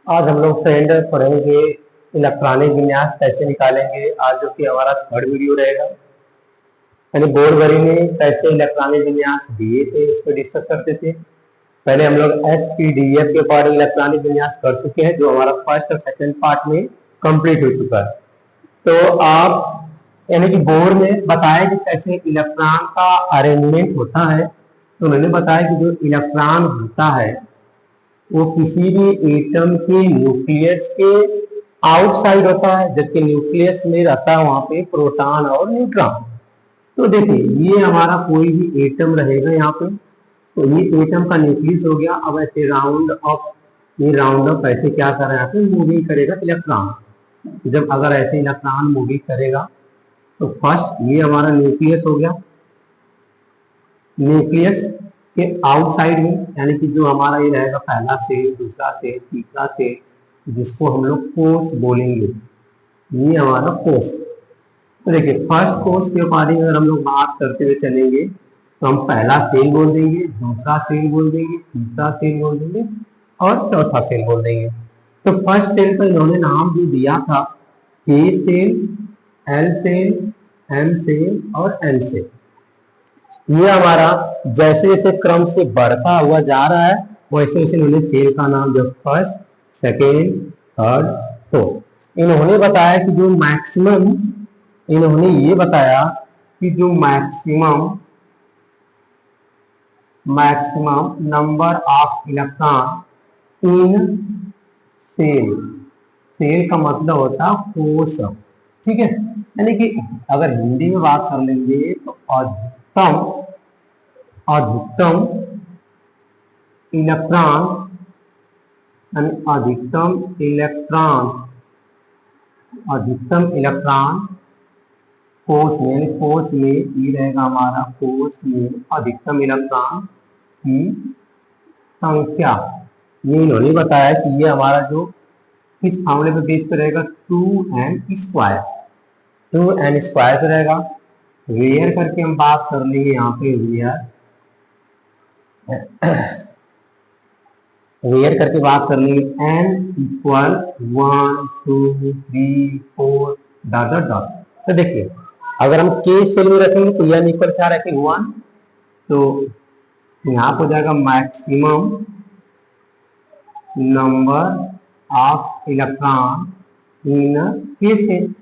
आज हम लोग फ्रेंड पढ़ेंगे इलेक्ट्रॉनिक विन्यास कैसे निकालेंगे। आज जो कि हमारा थर्ड वीडियो रहेगा, यानी बोर्ड वरी में कैसे इलेक्ट्रॉनिक विन्यास दिए थे उसको डिस्कस करते थे। पहले हम लोग SPDF के अकॉर्डिंग इलेक्ट्रॉनिक विन्यास कर चुके हैं, जो हमारा फर्स्ट और सेकंड पार्ट में कंप्लीट हो चुका है। तो आप यानी कि बोर्ड में बताया कि कैसे इलेक्ट्रॉन का अरेंजमेंट होता है। तो उन्होंने बताया कि जो इलेक्ट्रॉन होता है वो किसी भी एटम के न्यूक्लियस के आउटसाइड होता है, जबकि न्यूक्लियस में रहता है वहां पे प्रोटॉन और न्यूट्रॉन। तो देखिए ये हमारा कोई भी एटम रहेगा यहाँ पे, तो ये एटम का न्यूक्लियस हो गया। अब ऐसे राउंड अप ऐसे क्या कर रहा है, मूविंग करेगा इलेक्ट्रॉन। जब अगर ऐसे इलेक्ट्रॉन मूविंग करेगा तो फर्स्ट ये हमारा न्यूक्लियस हो गया। न्यूक्लियस के आउटसाइड में यानी कि जो हमारा ये रहेगा पहला सेल, दूसरा सेल, तीसरा सेल, जिसको हम लोग कोष बोलेंगे, ये हमारा कोष। तो देखिए फर्स्ट कोष के अकॉर्डिंग अगर हम लोग बात करते हुए चलेंगे तो हम पहला सेल बोल देंगे, दूसरा सेल बोल देंगे, तीसरा सेल बोल देंगे और चौथा सेल बोल देंगे। तो फर्स्ट सेल का इन्होंने नाम जो दिया था K shell, L shell, M shell और एन सेल। ये हमारा जैसे जैसे क्रम से बढ़ता हुआ जा रहा है वैसे वैसे इन्होंने सेल का नाम जो फर्स्ट, सेकेंड, थर्ड, फोर्थ। इन्होंने बताया कि जो मैक्सिमम, इन्होंने ये बताया कि जो maximum number of electron in shell, shell का मतलब होता है कोष, ठीक है। यानी कि अगर हिंदी में बात कर लेंगे तो अधिकतम इलेक्ट्रॉन कोष में, कोष में ये रहेगा हमारा, कोष में अधिकतम इलेक्ट्रॉन की संख्या। ये इन्होंने बताया कि ये हमारा जो किस फॉर्मूले पे बेस पे रहेगा, 2n स्क्वायर, 2n स्क्वायर पे रहेगा। वेयर करके हम बात कर लेंगे यहाँ पे, वेयर करके बात कर लेंगे, n equal 1 2 3 4 dot dot dot. तो देखिए अगर हम के सेल में रखेंगे तो n इक्वल क्या रखेंगे 1, तो यहाँ पर हो जाएगा मैक्सिमम नंबर ऑफ इलेक्ट्रॉन इन के सेल।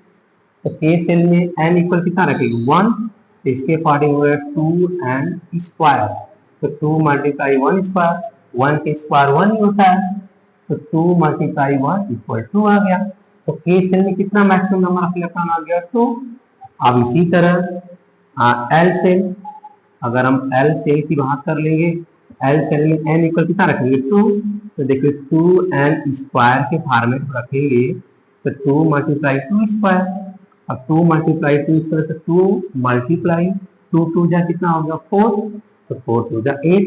तो के सेल में n इक्वल कितना रखेंगे 1, तो इसके अकॉर्डिंग हो गया 2n स्क्वायर। तो 2 मल्टीप्लाई 1 स्क्वायर, 1 के स्क्वायर 1 ही होता है, तो 2 मल्टीप्लाई 1 इक्वल 2 आ गया। तो के सेल में कितना मैक्सिमम नंबर ऑफ इलेक्ट्रॉन आ गया 2। अब इसी तरह एल सेल, अगर हम एल सेल की बात कर लेंगे, एल सेल में n इक्वल कितना रखेंगे 2, तो देखिए 2n स्क्वायर के फॉर्मेट में रखेंगे तो 2 मल्टीप्लाई 2 स्क्वायर। अब 2 मल्टीप्लाई 2 स्क्वायर, तो 2 मल्टीप्लाई 2 2 जा कितना हो गया 4, तो 4 2 जा 8।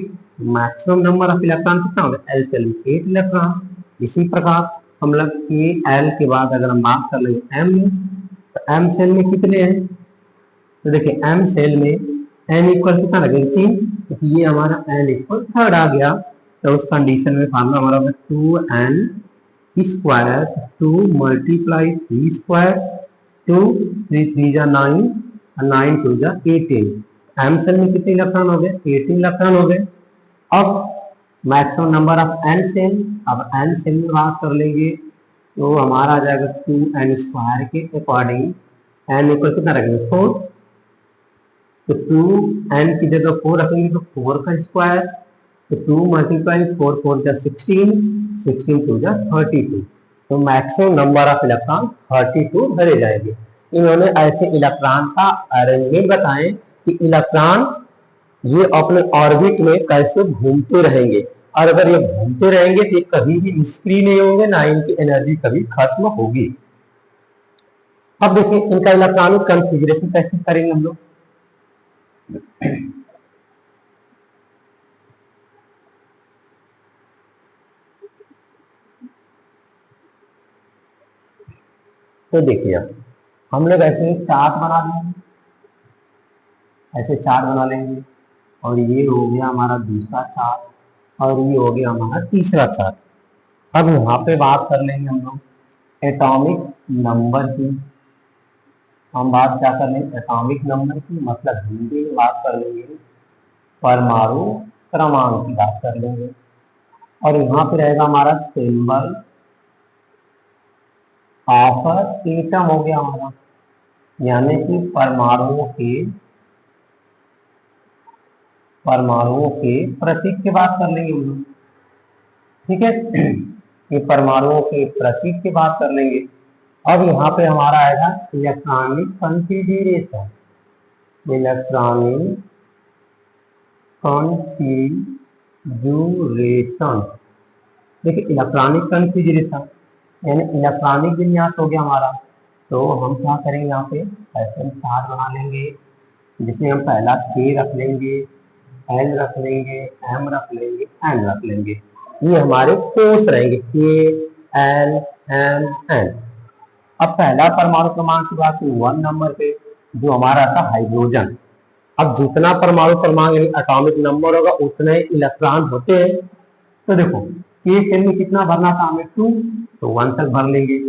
मैक्सिमम नंबर ऑफ इलेक्ट्रॉन कितना हो गया एल सेल में 8 इलेक्ट्रॉन। इसी प्रकार हम लोग के एल के बाद अगर हम बात कर लेंगे एम में, तो एम सेल में कितने हैं, तो देखिए एम सेल में n इक्वल कितना लगेगा 3, तो ये हमारा n इक्वल थर्ड आ गया। तो उस कंडीशन में फार्मूला हमारा होगा 2n स्क्वायर, 2 मल्टीप्लाई 3 स्क्वायर, 2 3 3 जा 9 और 9 2 जा 18। एम सेल में कितने इलेक्ट्रॉन हो गए 18 इलेक्ट्रॉन हो गए। अब maximum number of N shell, अब एन सेल में बात कर लेंगे तो हमारा आ जाएगा 2n स्क्वायर के अकॉर्डिंग n इक्वल कितना रखेंगे 4, तो 2n की जगह 4 रखेंगे तो 4 का स्क्वायर, तो 2 मल्टीप्लाई 4 4 जा 16, 16 2 जा 32। तो मैक्सिमम नंबर ऑफ इलेक्ट्रॉन 32 धरे जाएंगे। इन्होंने ऐसे इलेक्ट्रॉन का अरेंजमेंट बताएं कि इलेक्ट्रॉन ये अपने ऑर्बिट में कैसे घूमते रहेंगे, और अगर ये घूमते रहेंगे तो ये कभी भी निष्क्रिय नहीं होंगे, ना इनकी एनर्जी कभी खत्म होगी। अब देखिए इनका इलेक्ट्रॉनिक कॉन्फ़िगरेशन कैसे करेंगे हम लोग। तो देखिए हम लोग ऐसे चार्ट बना लेंगे, ऐसे चार्ट बना लेंगे, और ये हो गया हमारा दूसरा चार्ट और ये हो गया हमारा तीसरा चार्ट। अब यहाँ पे बात कर लेंगे हम लोग एटॉमिक नंबर की। हम बात क्या कर लेंगे एटॉमिक नंबर की, मतलब हिंदी में बात कर लेंगे परमाणु क्रमांक की बात कर लेंगे। और यहाँ पे रहेगा हमारा सिंबल ऑफ एटम हो गया हमारा, यानी कि परमाणुओं के प्रतीक की बात कर लेंगे हम लोग। ठीक है, ये परमाणुओं के प्रतीक की बात कर लेंगे। अब यहाँ पे हमारा आएगा इलेक्ट्रॉनिक कॉन्फ़िगरेशन। इलेक्ट्रॉनिक कॉन्फ़िगरेशन, देखिए इलेक्ट्रॉनिक कॉन्फ़िगरेशन यानी इलेक्ट्रॉनिक विन्यास हो गया हमारा। तो हम क्या करेंगे यहाँ पे पैटर्न चार्ट बना लेंगे, जिसमें हम पहला K रख लेंगे, L रख लेंगे, M रख लेंगे, N रख लेंगे। ये हमारे कोष रहेंगे K, L, M, N। अब पहला परमाणु क्रमांक की बात 1 नंबर पे जो हमारा था हाइड्रोजन। अब जितना परमाणु क्रमांक यानी एटॉमिक नंबर होगा उतने इलेक्ट्रॉन होते हैं। तो देखो K सेल में कितना भरना था हमें 2, तो 1 तक भर लेंगे।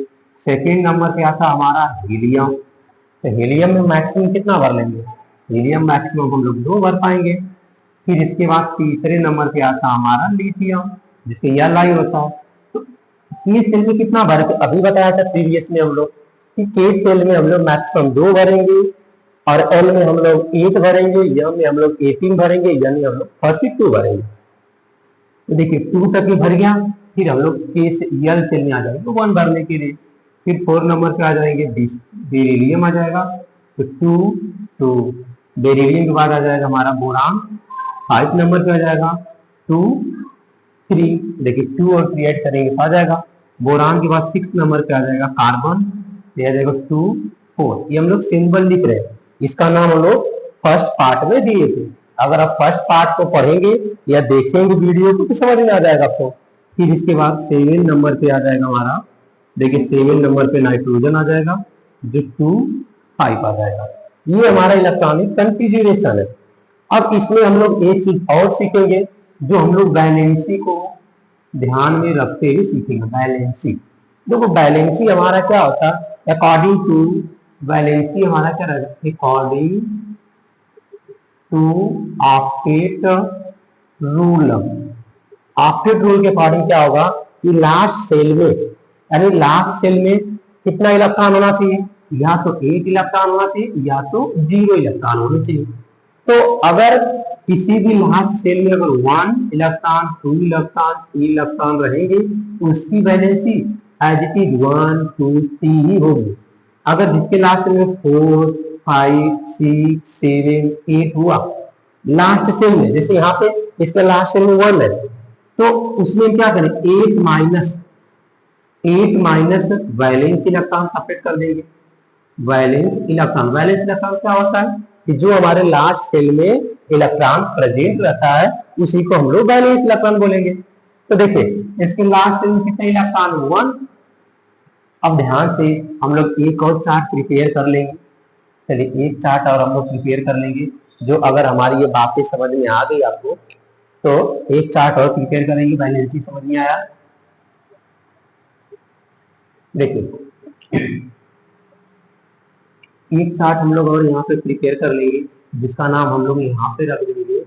सेकेंड नंबर पे आता हमारा हीलियम, तो हीलियम में मैक्सिमम कितना भर लेंगे, हीलियम मैक्सिमम हम लोग 2 भर पाएंगे। फिर इसके बाद तीसरे नंबर पे आता हमारा लिथियम, जिसके यह लाइन होता है। तो के सेल में कितना भरे थे, अभी बताया था प्रीवियस में हम लोग कि के सेल में हम लोग मैक्सिमम 2 भरेंगे, और एल में हम लोग 8 भरेंगे, यम में हम लोग 18 भरेंगे, यानी हम लोग 32 भरेंगे। तो देखिए 2 तक ही भर गया। फिर हम लोग के एल सेल में आ जाएंगे तो 1 भरने के लिए। फिर 4 नंबर पे आ जाएंगे बेरिलियम आ जाएगा, तो 2 बेरिलियम के बाद आ जाएगा हमारा बोरान। 5 नंबर पे आ जाएगा 2 3, देखिए 2 और 3 ऐड करेंगे तो आ जाएगा बोरान। के बाद 6 नंबर पे आ जाएगा कार्बन, आ जाएगा 2 4। ये हम लोग सिंबल लिख रहे हैं, इसका नाम हम लोग फर्स्ट पार्ट में दिए थे। अगर आप फर्स्ट पार्ट को पढ़ेंगे या देखेंगे वीडियो को तो समझ में आ जाएगा आपको। फिर इसके बाद 7 नंबर पे आ जाएगा हमारा, देखिए 7 नंबर पे नाइट्रोजन आ जाएगा, जो 2 5 आ जाएगा। ये हमारा इलेक्ट्रॉनिक कॉन्फ़िगरेशन है। अब इसमें हम लोग एक चीज और सीखेंगे, जो हम लोग बैलेंसी को ध्यान में रखते हुए सीखेंगे। बैलेंसी, देखो बैलेंसी हमारा क्या होता है, अकॉर्डिंग टू बैलेंसी हमारा क्या रहेगा, according to octet rule. Octet rule के अकॉर्डिंग क्या होगा कि लास्ट सेल में, यानी लास्ट सेल में कितना इलेक्ट्रॉन होना चाहिए, या तो 1 इलेक्ट्रॉन होना चाहिए या तो 0 इलेक्ट्रॉन होना चाहिए। तो अगर किसी भी लास्ट सेल में अगर 1 इलेक्ट्रॉन, 2 इलेक्ट्रॉन, 3 इलेक्ट्रॉन रहेंगे तो उसकी वैलेंसी एज इट इज 1 2 3 ही होगी। अगर जिसके लास्ट सेल में 4 5 6 7 8 हुआ लास्ट सेल में, जैसे यहाँ पे इसका लास्ट सेल में 1 है, तो उसमें क्या करें 8 माइनस वैलेंस इलेक्ट्रॉन सेपरेट कर देंगे। वैलेंस इलेक्ट्रॉन क्या होता है कि जो हमारे लास्ट सेल में इलेक्ट्रॉन प्रेजेंट रहता है उसी को हम लोग वैलेंस इलेक्ट्रॉन बोलेंगे। तो देखिए इसके लास्ट सेल में कितने इलेक्ट्रॉन 1। अब ध्यान से हम लोग एक और चार्ट प्रिपेयर कर लेंगे। चलिए एक चार्ट और हम लोग प्रिपेयर कर लेंगे, जो अगर हमारी ये बातें समझ में आ गई आपको तो एक चार्ट और प्रिपेयर करेंगे। वैलेंसी समझ में आया, देखिए एक चार्ट हम लोग और यहाँ पे प्रिपेयर कर लेंगे, जिसका नाम हम लोग यहाँ पे रख देंगे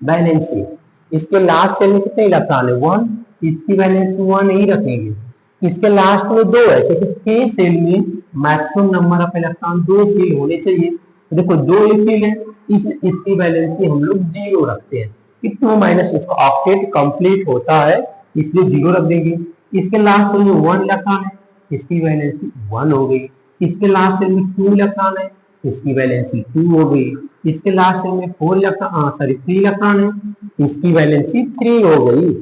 वैलेंसी। इसके लास्ट सेल में कितने इलेक्ट्रॉन है 1, इसकी वैलेंसी 1 ही रखेंगे। इसके लास्ट में 2 है, क्योंकि के सेल में maximum number of electron 2 fill होने चाहिए। तो देखो 2 फिल है, इसकी वैलेंसी हम लोग 0 रखते हैं कि 2 माइनस इसका ऑक्टेट कंप्लीट होता है, इसलिए 0 रख देंगे। इसके लास्ट सेल में 1 इलेक्ट्रॉन है, इसकी वैलेंसी 1 हो गई। इसके लास्ट सेल में 2 इलेक्ट्रॉन है, इसकी वैलेंसी 2 हो गई। इसके लास्ट सेल में 3 इलेक्ट्रॉन है, इसकी वैलेंसी 3 हो गई।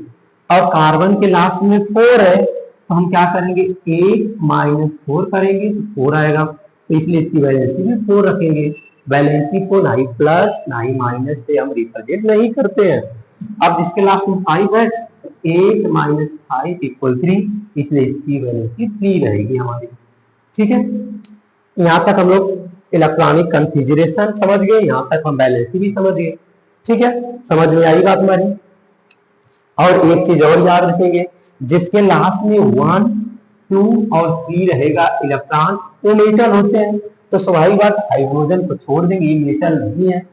और कार्बन के लास्ट में 4 है, तो हम क्या करेंगे 8 माइनस 4 करेंगे तो 4 आएगा, तो इसलिए इसकी वैलेंसी में 4 रखेंगे। वैलेंसी को ना ही प्लस ना ही माइनस से हम रिप्रेजेंट नहीं करते हैं। अब जिसके लास्ट में 5 है, 8 माइनस 5 इक्वल 3, इसलिए इसकी वैलेंसी 3 रहेगी हमारी। ठीक है, यहाँ तक हम लोग इलेक्ट्रॉनिक कॉन्फ़िगरेशन समझ गए, यहाँ तक हम वैलेंसी भी समझ गए। ठीक है, समझ में आई बात हमारी। और एक चीज और याद रखेंगे जिसके लास्ट में 1, 2 और 3 रहेगा इलेक्ट्रॉन, वो मेटल होते हैं। तो स्वाभाविक बात, हाइड्रोजन को छोड़ देंगे, ये मेटल नहीं है,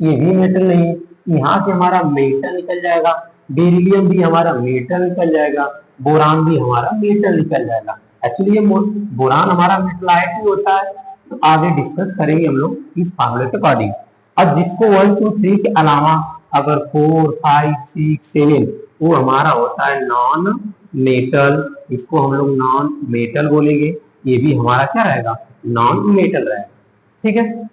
ये भी मेटल नहीं है, यहाँ से हमारा मेटल निकल जाएगा, बेरिलियम भी हमारा मेटल निकल जाएगा, बोरान भी हमारा मेटल निकल जाएगा। एक्चुअली ये बोरान हमारा मेटलाइट ही होता है। तो आगे डिस्कस करेंगे हम लोग इस फार्मूले के अकॉर्डिंग। अब जिसको 1, 2, 3 के अलावा अगर 4, 5, 6, 7 वो हमारा होता है नॉन मेटल, इसको हम लोग नॉन मेटल बोलेंगे। ये भी हमारा क्या रहेगा, नॉन मेटल रहेगा। ठीक है,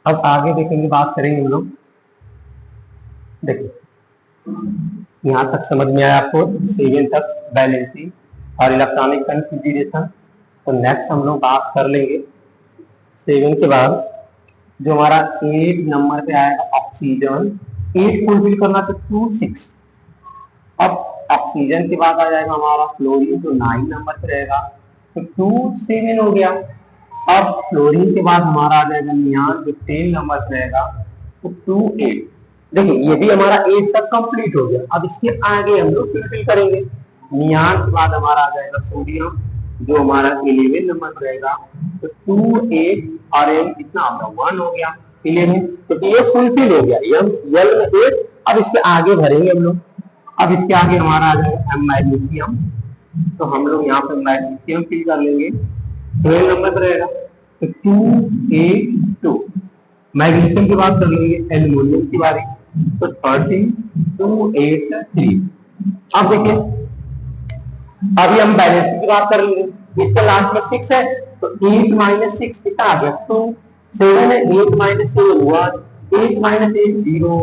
अब आगे देखेंगे, बात करेंगे हम लोग। देखिए यहाँ तक समझ में आया आपको, 7 तक बैलेंसिंग और इलेक्ट्रॉनिक कन्फिगरेशन। तो नेक्स्ट हम लोग बात कर लेंगे 7 के बाद जो हमारा 8 नंबर पे आएगा ऑक्सीजन। 8 फुलफिल करना तो 2, 6। अब ऑक्सीजन के बाद आ जाएगा हमारा फ्लोरीन जो 9 नंबर पे रहेगा, तो 2, 7 हो गया। अब फ्लोरीन के बाद हमारा आ जाएगा नियान जो 10 नंबर पे रहेगा, तो 2, 8। देखिए ये भी हमारा 8 तक कंप्लीट हो गया। अब इसके आगे हम लोग फिल करेंगे। नियान के बाद हमारा आ जाएगा सोडियम जो हमारा 11 नंबर पर रहेगा, तो 2, 8 और एम कितना होगा, 1 हो गया 11। तो ये फुलफिल हो गया, यल 8। अब इसके आगे भरेंगे हम लोग। अब इसके आगे हमारा आ जाएगा मैग्नीशियम, तो हम लोग यहाँ पर मैग्नीशियम फिल कर लेंगे, 12 नंबर पर रहेगा, तो 2, 8, 2। मैग्नीशियम की बात कर लेंगे, एल्यूमिनियम की बारी, तो 13, 2, 8, 3। अब देखिए अभी हम बैलेंस की बात कर लेंगे। इसका लास्ट में 6 है, तो 8 माइनस 6 कितना आ गया, 2। 7 है, 8 माइनस 7 1, 8 माइनस 8 0।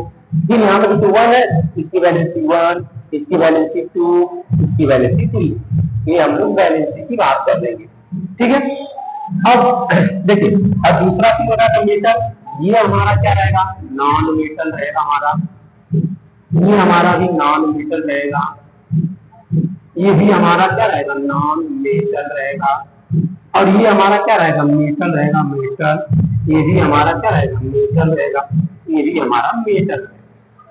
फिर यहाँ पर 1 है, इसकी बैलेंसी 1, इसकी बैलेंसी 2, इसकी बैलेंसी 3। ये हम लोग बैलेंसी की बात कर लेंगे। ठीक है, अब देखिए अब दूसरा क्यों होगा मेटल, ये हमारा क्या रहेगा, नॉन मेटल रहेगा हमारा। ये हमारा भी नॉन मेटल रहेगा, ये भी हमारा क्या रहेगा, नॉन मेटल रहेगा। और ये हमारा क्या रहेगा, मेटल रहेगा, मेटल। ये भी हमारा क्या रहेगा, मेटल रहेगा, ये भी हमारा मेटल रहेगा।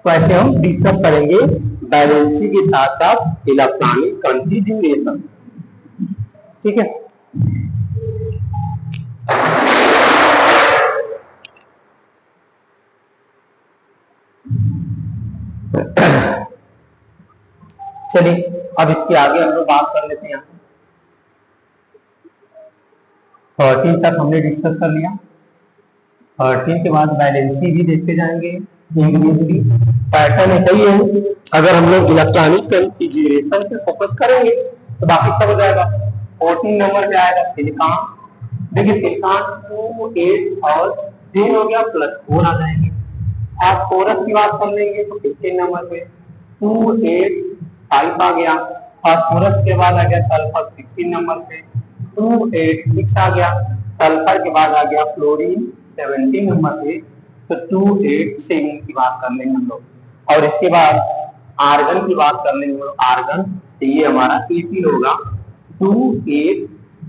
तो ऐसे हम डिस्कस करेंगे बैलेंसी के साथ साथ इलेक्ट्रॉनिक कॉन्फिगरेशन। ठीक है, चलिए अब इसके आगे हम लोग बात कर लेते हैं। 13 तक हमने डिस्कस कर लिया। 13 के बाद बैलेंसी भी देखते जाएंगे, इंडिविजुअली पैटर्न है सही है। अगर हम लोग इलेक्ट्रॉनिक कॉन्फिगरेशन पे फोकस करेंगे तो बाकी सब हो जाएगा। 14 नंबर पे आएगा सिलिकॉन। देखिए सिलिकॉन 2, 8 और 10 हो गया, प्लस 4 आ जाएंगे। आप कोरस की बात कर लेंगे तो 15 नंबर पे 2, 8, 5 आ गया। फास्फोरस के बाद आ गया सल्फर 16 नंबर पे, 2, 8, 6 आ गया। सल्फर के बाद आ गया फ्लोरीन 17 नंबर पे, तो 2, 8, 7 की बात कर लेंगे हम लोग। और इसके बाद आर्गन की बात कर लेंगे हम लोग। आर्गन तो ये हमारा 18 होगा, 2, 8,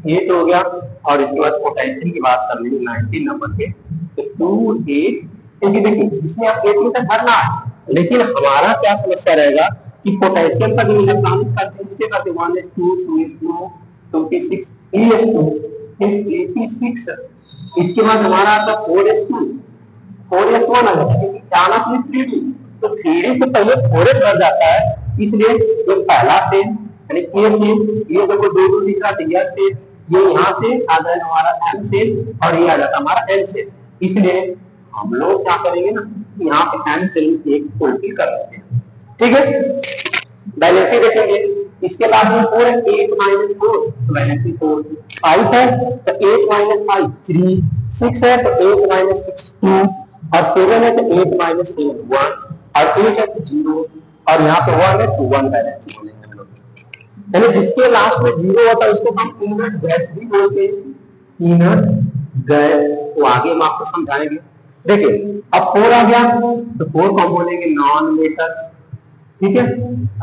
8 हो गया। और इसके बाद पोटेशियम की बात कर लेंगे 19 नंबर पे, तो 2, 8। देखिए इसमें आप 8 तक भरना है, लेकिन हमारा क्या समस्या रहेगा कि पोटेशियम का जो इलेक्ट्रॉनिक कंफिगरेशन करते 1s2, 2s2, 26, 3s2, 86। इसके बाद हमारा आता 4s2, 4s1 आ जाता है, जाना चाहिए 3d, तो 3d से पहले 4s बढ़ जाता है। इसलिए जो पहला सेल यानी ए सेल, ये देखो दो दिख रहा है, सेल ये यहाँ से आ जाएगा हमारा एम सेल, और ये आ जाता है हमारा एल सेल। इसलिए हम लोग क्या करेंगे ना, यहाँ पे एम सेल एक फुलफिल कर लेते हैं। ठीक है, बैलेंसी देखेंगे। इसके बाद में 4 है, 8 माइनस 4 तो बैलेंसी 4। 5 है तो 8 माइनस 5 3। 6 है तो 8 माइनस 6 2। और 7 है तो 8 माइनस 7 1। और 8 है तो 0। और यहाँ पे 1 है तो 1 बैलेंसी बोलेंगे हम लोग। यानी जिसके लास्ट में 0 होता है उसको हम इनर्ट गैस भी बोलते हैं, इनर्ट गैस। तो आगे हम आपको समझाएंगे। देखिए अब 4 आ गया तो 4 को हम बोलेंगे नॉन मेटल। ठीक है,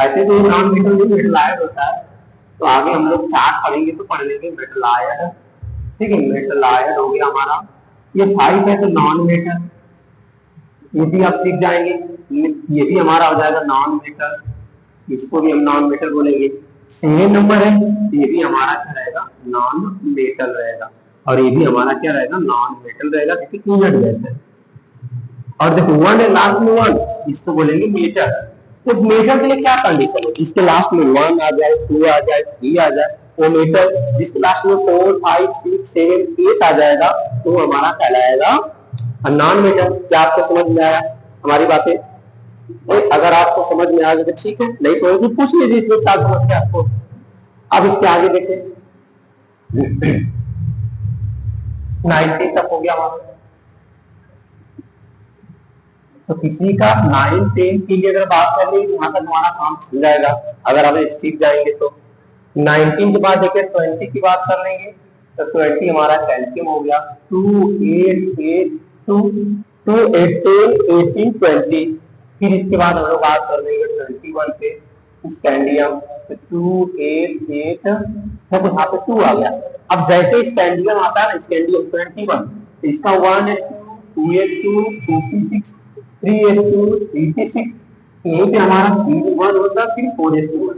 ऐसे तो नॉन मेटल जो मेटल आयड होता है, तो आगे हम लोग चार्ट पढ़ेंगे तो पढ़ लेंगे मेटल आयड ठीक है, मेटल आयड हो गया हमारा। ये 5 है तो नॉन मेटल, ये भी आप सीख जाएंगे। ये भी हमारा हो जाएगा नॉन मेटल, इसको भी हम नॉन मेटल बोलेंगे। 7 नंबर है, ये भी हमारा क्या रहेगा, नॉन मेटल रहेगा। और ये भी हमारा क्या रहेगा, नॉन मेटल रहेगा, क्योंकि इनर्ट गैस है। और देखो 1 है लास्ट में 1, इसको बोलेंगे मेटल। तो मेटल के लिए क्या कंडीशन है, जिसके लास्ट में 1 आ जाए, 2 आ जाए, 3 आ जाए, वो मेटल। जिसके लास्ट में 4 5 6 7 8 आ जाएगा, तो वो हमारा कहलाएगा नॉन मेटल। क्या आपको समझ में आया हमारी बातें? अगर आपको समझ में आ गया तो ठीक है, नहीं समझ तो पूछ लीजिए इसमें क्या समझ में आपको। अब इसके आगे देखें, 90 तक हो गया हमारा। तो किसी का 9 10 के लिए अगर बात कर ले, वहां तक हमारा काम चल जाएगा अगर हम सीख जाएंगे तो। 19 के बाद देखिए 20 की बात कर लेंगे, तो 20 हमारा कैल्शियम हो गया। 2 8 8 2 2 18 18 20। फिर इसके बाद हम लोग बात कर लेंगे 21 पे, स्कैंडियम। 2 8 8 देखो यहाँ पे 2 आ गया। अब जैसे स्कैंडियम आता है ना, स्कैंडियम 21, तो इसका 1 है 2 2 26 3s2 86, यहीं पे हमारा 3 1 होता है, फिर 4s2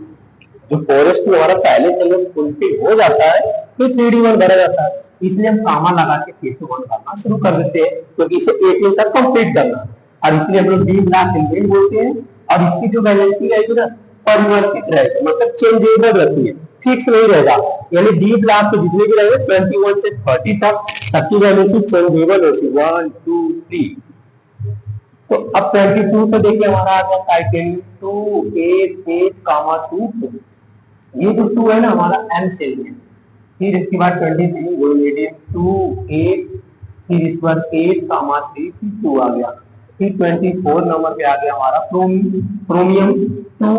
जो 4s2 हमारा पहले से जब फुलफिल हो जाता है तो 3d1 भरा जाता है। इसलिए हम कामा लगा के फिर से 1 करना शुरू कर देते हैं, क्योंकि इसे 18 तक कंप्लीट करना। और इसलिए हम लोग डी ब्लॉक एलिमेंट बोलते हैं। और इसकी जो वैलेंसी रहेगी ना, परिवर्तित रहेगी, मतलब चेंजेबल रहती है, फिक्स नहीं रहेगा। यानी डी ब्लॉक के जितने भी रहेंगे 21 से 30 तक, सबकी वैलेंसी चेंजेबल होती है, 1 2 3। तो अब 22 पे देखिए हमारा आ गया टाइटेनियम 2 8 8 2 2। ये जो 2 है ना हमारा एम सेल में। फिर इसके बाद 23 वैनेडियम 2 8, फिर इस बार 8 3 फिर 2 आ गया। फिर 24 नंबर पे आ गया हमारा क्रोमियम 2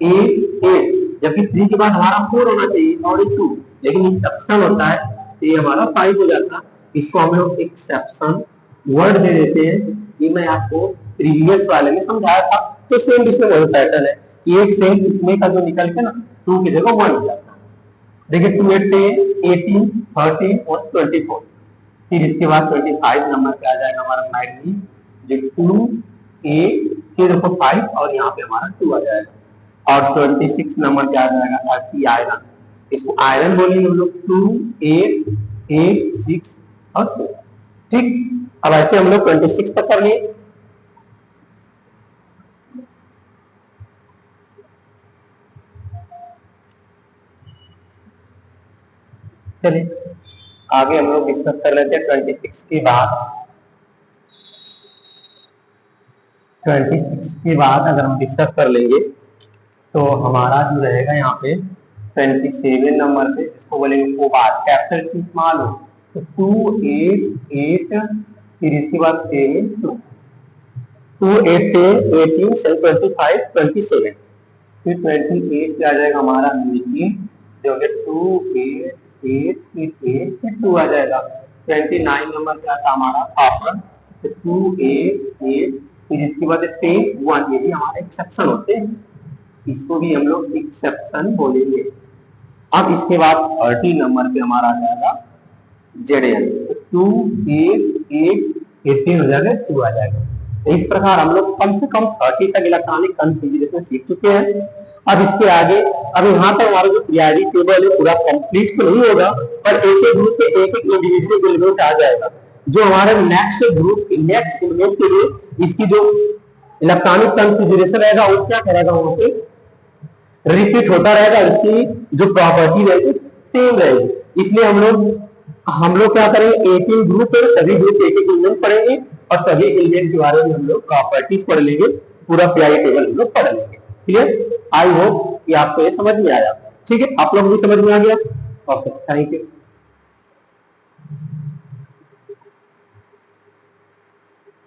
8 8, जबकि 3 के बाद हमारा 4 होना चाहिए और 2, लेकिन एक्सेप्शन होता है तो ये हमारा 5 हो जाता है। इसको हम लोग एक्सेप्शन वर्ड दे देते हैं। ये मैं आपको प्रीवियस वाले में समझाया था, तो सेम इसमें वही पैटर्न है। एक सेम इसमें का जो निकल के ना 2 की जगह 1 हो जाता है। देखिए 2 8 18 13 और 24। फिर इसके बाद 25 नंबर पे आ जाएगा हमारा मैग्नीज, जो 2 8 फिर देखो 5 और यहाँ पे हमारा 2 आ जाएगा। और 26 नंबर पे आ जाएगा आयरन, इसको आयरन बोलेंगे हम लोग 2 8 8 6 और 2। ठीक, अब ऐसे हम लोग 26 तक कर लिए। चलिए आगे हम लोग डिस्कस कर लेते हैं 26 के बाद। 26 के बाद अगर हम डिस्कस कर लेंगे तो हमारा जो रहेगा यहाँ पे 27 नंबर पे, इसको बोलेंगे कोबाल्ट, कैपिटल की स्मॉल हो, तो 2 8 8 फिर इसके बाद 7 2 2 8 10 18 25 27, फिर 28 पे आ जाएगा हमारा 18, जो कि 2 8 8 फिर 8 फिर 2 आ जाएगा। 29 नंबर पे आता हमारा कॉपर, तो 2 8 8 फिर इसके बाद 10 1, ये भी हमारे एक्सेप्शन होते हैं, इसको भी हम लोग एक्सेप्शन बोलेंगे। अब इसके बाद 30 नंबर पे हमारा आ जाएगा जेडएन, 2 8 8 18 हो जाएगा, 2 आ जाएगा। तो इस प्रकार हम लोग कम से कम 30 तक इलेक्ट्रॉनिक कॉन्फ़िगरेशन सीख चुके हैं। अब इसके आगे, अब यहाँ तक हमारा जो पीआईडी टेबल है पूरा कंप्लीट तो नहीं होगा, पर एक एक ग्रुप पे एक एक इंडिविजुअल एलिमेंट आ जाएगा, जो हमारे नेक्स्ट ग्रुप नेक्स्ट एलिमेंट के लिए इसकी जो इलेक्ट्रॉनिक कॉन्फ़िगरेशन रहेगा वो क्या करेगा, वहां पे रिपीट होता रहेगा, इसकी जो प्रॉपर्टी रहेगी सेम रहेगी। इसलिए हम लोग क्या करेंगे, 18 ग्रुप है, सभी ग्रुप एक एक एलिमेंट पढ़ेंगे और सभी एलिमेंट के बारे में हम लोग प्रॉपर्टीज पढ़ लेंगे, पूरा पीआई टेबल हम लोग पढ़ लेंगे। क्लियर? आई होप कि आपको ये समझ में आया। ठीक है, आप लोग भी समझ में आ गया। Okay, thank you.